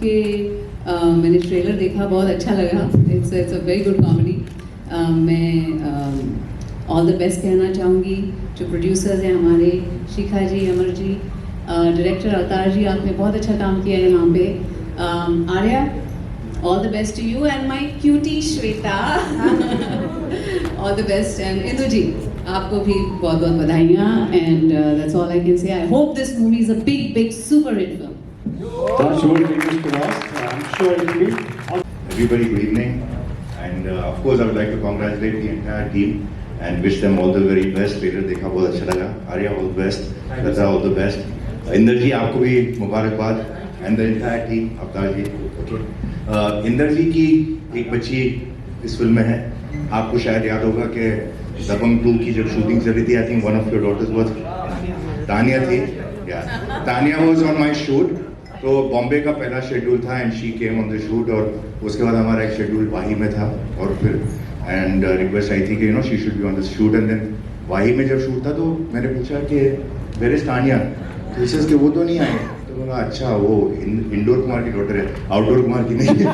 के मैंने ट्रेलर देखा, बहुत अच्छा लगा. It's a very good comedy. मैं ऑल द बेस्ट कहना चाहूँगी जो प्रोड्यूसर्स हैं हमारे, शिखा जी, अमर जी, डायरेक्टर अवतार जी, आपने बहुत अच्छा काम किया है यहाँ पे. Arya, all the best to you and my cutie Shweta. All the best. And Indu ji, आपको भी बहुत बहुत बधाइयाँ. And that's all I can say. I hope this movie is a big super hit film. That's your fingers crossed. I'm sure it will be. Everybody, good evening. And of course, I would like to congratulate the entire team and wish them all the very best. Trailer देखा बहुत अच्छा लगा. Arya, all the best. Lata, all the best. Inder जी, आपको भी मुबारकबाद. And the entire team, अवतार जी. Okay. Inder जी की एक बच्ची इस फिल्म में है. आपको शायद याद होगा कि दबंग 2 की जब शूटिंग चल रही थी, I think one of your daughters was Tania थी. Tania was on my shoot. तो बॉम्बे का पहला शेड्यूल था and she came on the shoot. और उसके बाद हमारा एक शेड्यूल वाही में था. और फिर एंड रिक्वेस्ट आई थी कि she should be on the shoot. And then वाही में जब शूट था तो मैंने पूछा कि वेयर इज तानिया. तो इसे कि वो तो नहीं आए. तो बोला अच्छा, वो इंडोर कुमार की डॉटर है, आउटडोर कुमार की नहीं है.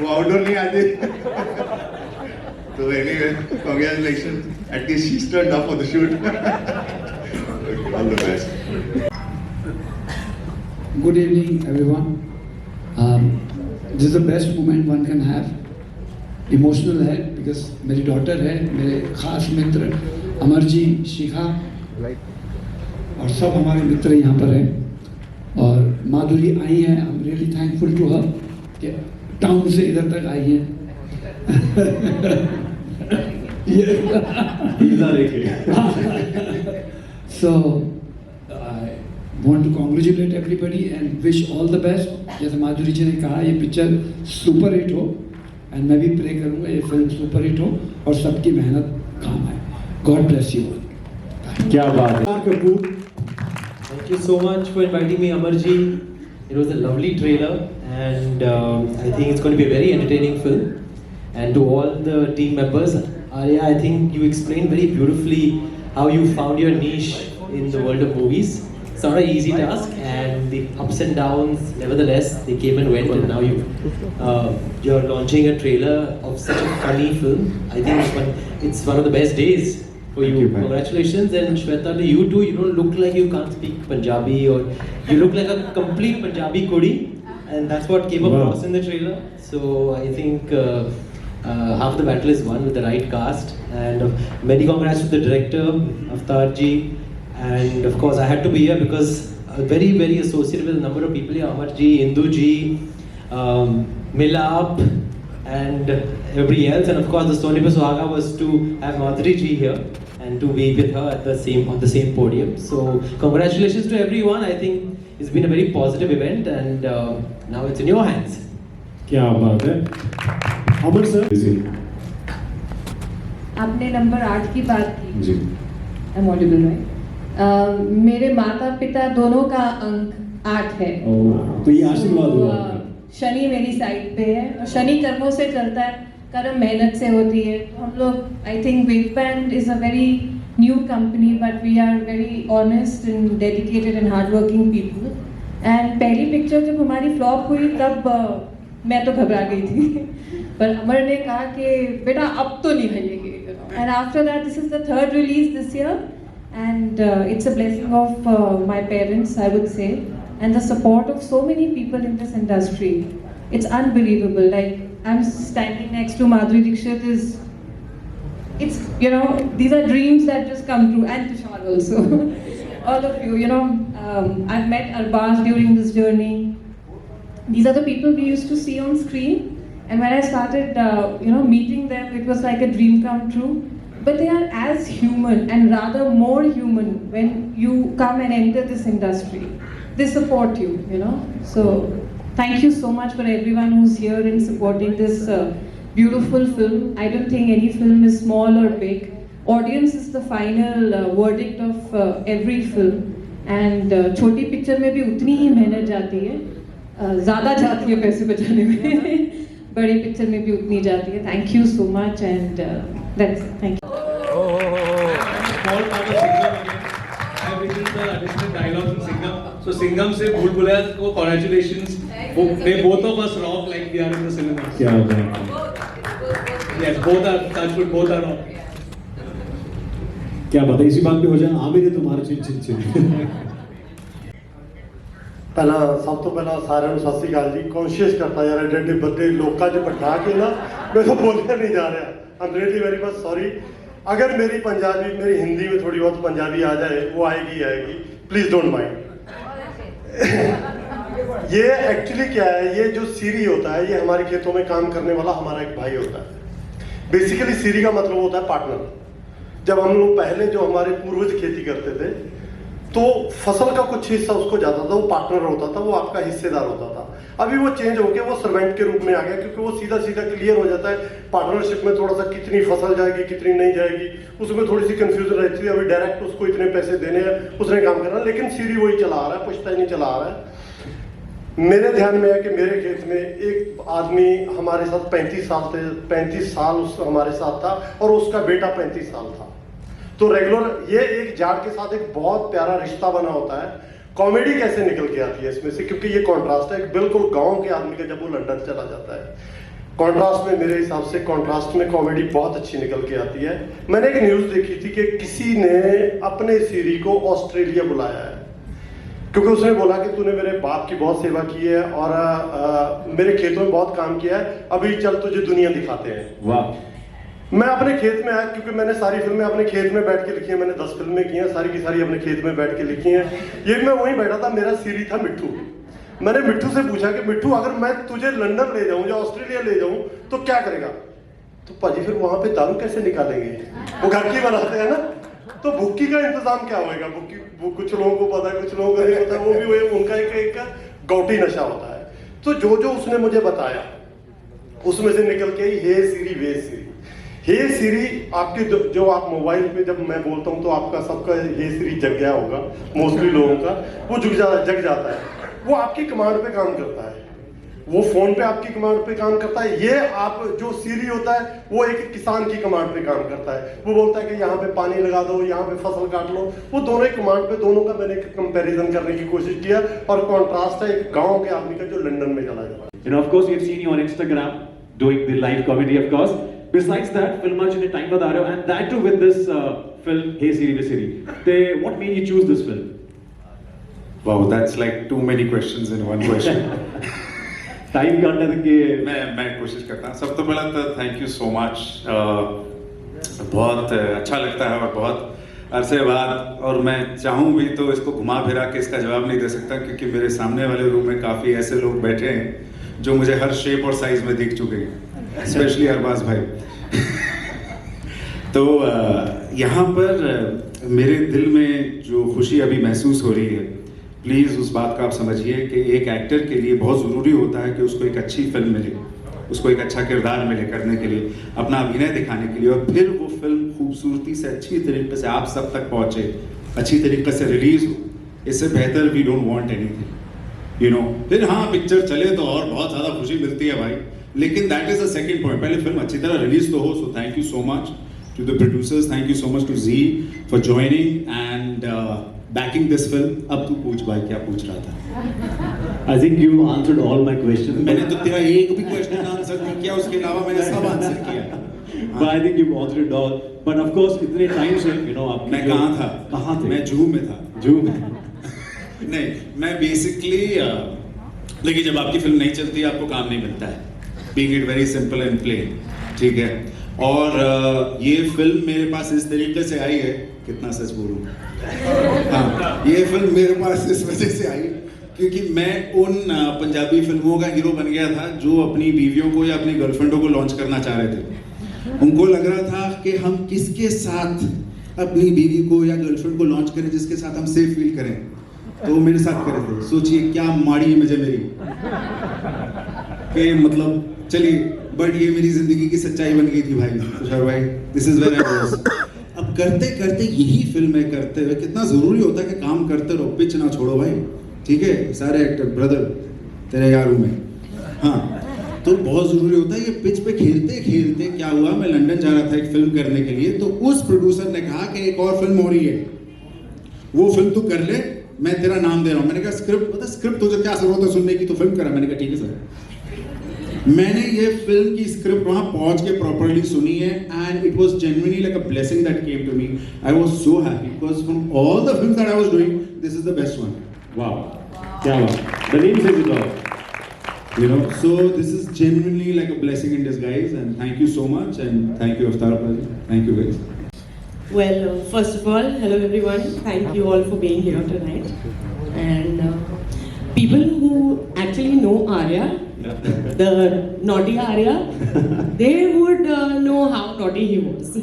वो आउटडोर नहीं आती. तो anyway, congratulation. At least she turned up for the shoot. All the best. Good evening, everyone. This is the best moment one can have. Emotional है because मेरी daughter है, मेरे खास मित्र अमर जी, शिखा और सब हमारे मित्र यहाँ पर हैं. और माधुरी आई हैं. I'm really thankful to her कि टाउन से इधर तक आई हैं. So I want to congratulate everybody and wish all the best. जैसे माधुरी जी ने कहा, ये पिक्चर सुपर हिट हो एंड मैं भी प्रे करूँगा ये फिल्म सुपर हिट हो और सबकी मेहनत काम आए. God bless you all. क्या बात है. Kapoor, Thank you so much for inviting me, Amar ji. It was a lovely trailer, and I think it's going to be a very entertaining film. And to all the team members, Arya, I think you explained very beautifully how you found your niche in the world of movies. It's not an easy task, and the ups and downs, nevertheless, they came and went, and now you're launching a trailer of such a funny film. I think it's one of the best days for you. Congratulations. And Shweta, to you too. You don't look like you can't speak Punjabi, or you look like a complete Punjabi kudi, and that's what came across in the trailer. So I think half the battle is won with the right cast. And many congrats to the director, Avtar ji. And of course, I had to be here because very associated with a number of people here. Amar ji, Indu ji, Milap, and everybody else. And of course, the Soni Pe Suhaga was to have Madhuri ji here and to be with her at on the same podium. So congratulations to everyone. I think it's been a very positive event, and now it's in your hands. क्या बात है. अमर sir, आपने number 8 की बात की जी. I'm audible, right? मेरे माता पिता दोनों का अंक 8 है. तो ये आशीर्वाद हुआ. शनि मेरी साइड पे है और शनि कर्मों से चलता है, कर्म मेहनत से होती है. तो हम लोग, I think Wave Band is a very new company, but we are very honest and dedicated and hard working people. And पहली पिक्चर जब हमारी फ्लॉप हुई तब मैं तो घबरा गई थी. पर अमर ने कहा कि बेटा अब तो नहीं भैलेंगे. And after that this is the third release this year, and it's a blessing of my parents, I would say, and the support of so many people in this industry. It's unbelievable. Like, I'm standing next to Madhuri Dixit. It's these are dreams that just come true. And Tushar also. All of you, I've met Arbaz during this journey. These are the people we used to see on screen, and when I started meeting them, it was like a dream come true. But they are as human, and rather more human, when you come and enter this industry. They support you, So thank you so much for everyone who's here and supporting this beautiful film. I don't think any film is small or big. Audience is the final verdict of every film. And छोटी picture में भी उतनी ही मेहनत जाती है, ज़्यादा जाती है पैसे बचाने में. बड़ी पिक्चर में भी उतनी जाती है. Thank you so much, and that's thank you. Small part of I have written additional dialogues in Singham. So Singham से भूल भुलैया को congratulations. They both of us rock like we are in the cinema. क्या बात है। Yes, both are touchwood, both are rock. क्या बात है, इसी बात पे हो जाए आमिर तुम्हारा चिन चिन चिन। ਪਹਿਲਾਂ ਸਭ ਤੋਂ ਪਹਿਲਾਂ ਸਾਰਿਆਂ ਨੂੰ ਸਤਿ ਸ੍ਰੀ ਅਕਾਲ ਜੀ। ਕੌਨਸ਼ੀਅਸ ਕਰਤਾ ਯਾਰ ਐਡੇ ਐਡੇ ਵੱਡੇ ਲੋਕਾਂ 'ਚ ਬਿਠਾ ਕੇ ਨਾ ਮੈਨੂੰ ਬੋਲਿਆ नहीं जा रहा। I am really very much sorry. अगर मेरी हिंदी में थोड़ी बहुत पंजाबी आ जाए वो आएगी, प्लीज़ डोंट माइंड। ये एक्चुअली क्या है, ये जो सीरी होता है ये हमारे खेतों में काम करने वाला हमारा एक भाई होता है। बेसिकली सीरी का मतलब होता है पार्टनर। जब हम लोग पहले जो हमारे पूर्वज खेती करते थे तो फसल का कुछ हिस्सा उसको जाता था, वो पार्टनर होता था, वो आपका हिस्सेदार होता था। अभी वो चेंज होके वो सर्वेंट के रूप में आ गया, क्योंकि वो सीधा सीधा क्लियर हो जाता है। पार्टनरशिप में थोड़ा सा कितनी फसल जाएगी कितनी नहीं जाएगी उसमें थोड़ी सी कंफ्यूजन रहती है। अभी डायरेक्ट उसको इतने पैसे देने हैं, उसने काम करना, लेकिन सीरी वही चला आ रहा है, पुश्ता ही नहीं चला आ रहा है। मेरे ध्यान में है कि मेरे खेत में एक आदमी हमारे साथ 35 साल उस हमारे साथ था और उसका बेटा 35 साल था। तो रेगुलर ये एक जाड़ के साथ एक बहुत प्यारा रिश्ता बना होता है। कॉमेडी कैसे निकल के आती है इसमें से, क्योंकि ये कॉन्ट्रास्ट है एक बिल्कुल गांव के आदमी का जब वो लंदन चला जाता है। कॉन्ट्रास्ट में मेरे हिसाब से कॉन्ट्रास्ट में कॉमेडी बहुत अच्छी निकल के आती है। मैंने एक न्यूज़ देखी थी कि किसी ने अपने सीरी को ऑस्ट्रेलिया बुलाया है, क्योंकि उसने बोला कि तूने मेरे बाप की बहुत सेवा की है और मेरे खेतों में बहुत काम किया है, अभी चल तुझे दुनिया दिखाते हैं। वाह। मैं अपने खेत में आया, क्योंकि मैंने सारी फिल्में अपने खेत में बैठ के लिखी हैं। मैंने 10 फिल्में की हैं, सारी की सारी अपने खेत में बैठ के लिखी हैं। ये मैं वहीं बैठा था, मेरा सीरी था मिट्ठू। मैंने मिट्ठू से पूछा कि मिट्ठू अगर मैं तुझे लंदन ले जाऊं या ऑस्ट्रेलिया ले जाऊं तो क्या करेगा? तो पाजी फिर वहां पे दारू कैसे निकालेंगे, वो घर की बनाते हैं ना, तो भुक्की का इंतजाम क्या होगा? भुक्की कुछ लोगों को पता है, कुछ लोगों को नहीं पता, वो भी वही उनका एक गौटी नशा होता है। तो जो उसने मुझे बताया उसमें से निकल के हे सीरी वे सीरी। हे सीरी आपके जो आप मोबाइल पे जब मैं बोलता हूँ तो आपका सबका हे सीरी जग गया होगा, मोस्टली लोगों का वो जग जाता है। वो आपकी कमांड पे काम करता है, वो फोन पे आपकी कमांड पे काम करता है। ये आप जो सीरी होता है वो एक किसान की कमांड पे काम करता है। वो बोलता है कि यहाँ पे पानी लगा दो, यहाँ पे फसल काट लो। वो दोनों ही कमांड पे, दोनों का मैंने एक कंपैरिजन करने की कोशिश किया और कॉन्ट्रास्ट है एक गाँव के आदमी का जो लंदन में चला जाता है। You know, of course, we've seen you on Instagram doing the live comedy, of course. Besides that, film आज ने time बता रहे हो, and that too with this film, Hey Siri Ve Siri. What made you choose this film? Wow, that's like too many questions in one question. Time काटने तक के मैं कोशिश करता हूँ। सब तो पहला तो थैंक यू सो मच। बहुत अच्छा लगता है और बहुत अरसे बाद, और मैं चाहूँ भी तो इसको घुमा फिरा के इसका जवाब नहीं दे सकता, क्योंकि मेरे सामने वाले रूम में काफ़ी ऐसे लोग बैठे हैं जो मुझे हर शेप और साइज में दिख चुके हैं, स्पेशली अरबाज भाई। तो यहाँ पर मेरे दिल में जो खुशी अभी महसूस हो रही है, प्लीज़ उस बात का आप समझिए कि एक एक्टर के लिए बहुत ज़रूरी होता है कि उसको एक अच्छी फिल्म मिले, उसको एक अच्छा किरदार मिले करने के लिए, अपना अभिनय दिखाने के लिए, और फिर वो फिल्म खूबसूरती से अच्छी तरीके से आप सब तक पहुँचे, अच्छी तरीके से रिलीज़ हो। इससे बेहतर we don't want anything, you know. फिर हाँ पिक्चर चले तो और बहुत ज़्यादा खुशी मिलती है भाई, लेकिन that is the second point. पहले फिल्म अच्छी तरह रिलीज़ तो हो। So thank you so much to the producers, thank you so much to Z for joining and backing this film. अब तू पूछ भाई क्या पूछ रहा था? I think you answered all my questions. मैंने तो तेरा एक भी क्वेश्चन आंसर नहीं किया, उसके अलावा मैंने सब आंसर किया। But I think you've answered it all. But of course इतने टाइम से you know आप मैं कहाँ था? कहाँ थे? मैं जू में था। जू में। नहीं, मैं बेसिकली देखिए जब आपकी फिल्म नहीं चलती आपको काम नहीं मिलता है, being it very simple and plain, ठीक है। और ये फिल्म मेरे पास इस तरीके से आई है, कितना सच बोलूं, हाँ, ये फिल्म मेरे पास इस वजह से आई क्योंकि मैं उन पंजाबी फिल्मों का हीरो बन गया था जो अपनी बीवियों को या अपनी गर्लफ्रेंडों को लॉन्च करना चाह रहे थे। उनको लग रहा था कि हम किसके साथ अपनी बीवी को या गर्लफ्रेंड को लॉन्च करें जिसके साथ हम सेफ फील करें, तो वो मेरे साथ करे थे। सोचिए क्या माड़ी मजे मेरी कि मतलब चलिए, बट ये मेरी जिंदगी की सच्चाई बन गई थी भाई तुषार भाई। This is where I was. अब करते करते यही फिल्में करते हुए कितना जरूरी होता है कि काम करते रहो, पिच ना छोड़ो भाई, ठीक है। सारे एक्टर ब्रदर तेरे यारों में, हाँ, तो बहुत जरूरी होता है ये पिच पे खेलते खेलते। क्या हुआ, मैं लंदन जा रहा था एक फिल्म करने के लिए, तो उस प्रोड्यूसर ने कहा कि एक और फिल्म हो रही है, वो फिल्म तू कर ले, मैं तेरा नाम दे रहा हूँ। मैंने कहा स्क्रिप्ट, पता स्क्रिप्ट तुझे क्या जरूरत है सुनने की, तो फिल्म करा। मैंने कहा ठीक है सर। मैंने ये फिल्म की स्क्रिप्ट वहाँ पहुँच के प्रॉपरली सुनी है, and it was genuinely like a blessing that came to me. I was so happy because from all the films that I was doing, this is the best one. Wow. क्या बात. The name says it all. You know, so this is genuinely like a blessing in disguise, and thank you so much, and thank you Avtar Bhaji. Thank you guys. Well, first of all, hello everyone. Thank you all for being here tonight. And people who actually know Arya, the naughty Arya, they would know how naughty he was.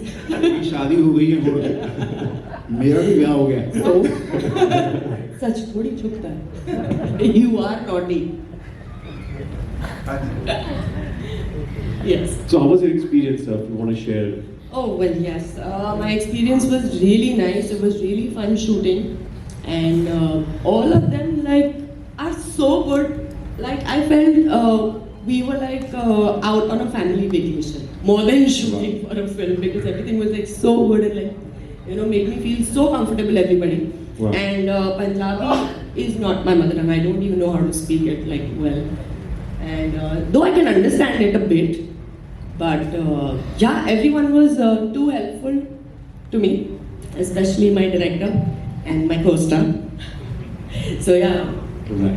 शादी हो गई है, हो गई। मेरा भी ब्याह हो गया। So, सच थोड़ी छुपता है। You are naughty. Yes. So how was your experience, sir? If you want to share. Oh, well, yes. My experience was really nice. It was really fun shooting. And all of them, like, are so good. Like, I felt we were, like, out on a family vacation. More than shooting for a film. Because everything was, like, so good and, like, you know, made me feel so comfortable, everybody. Wow. And Punjabi is not my mother tongue. I don't even know how to speak it, like, well. And though I can understand it a bit, but yeah, everyone was too helpful to me, especially my director and my co-star. So yeah. Right.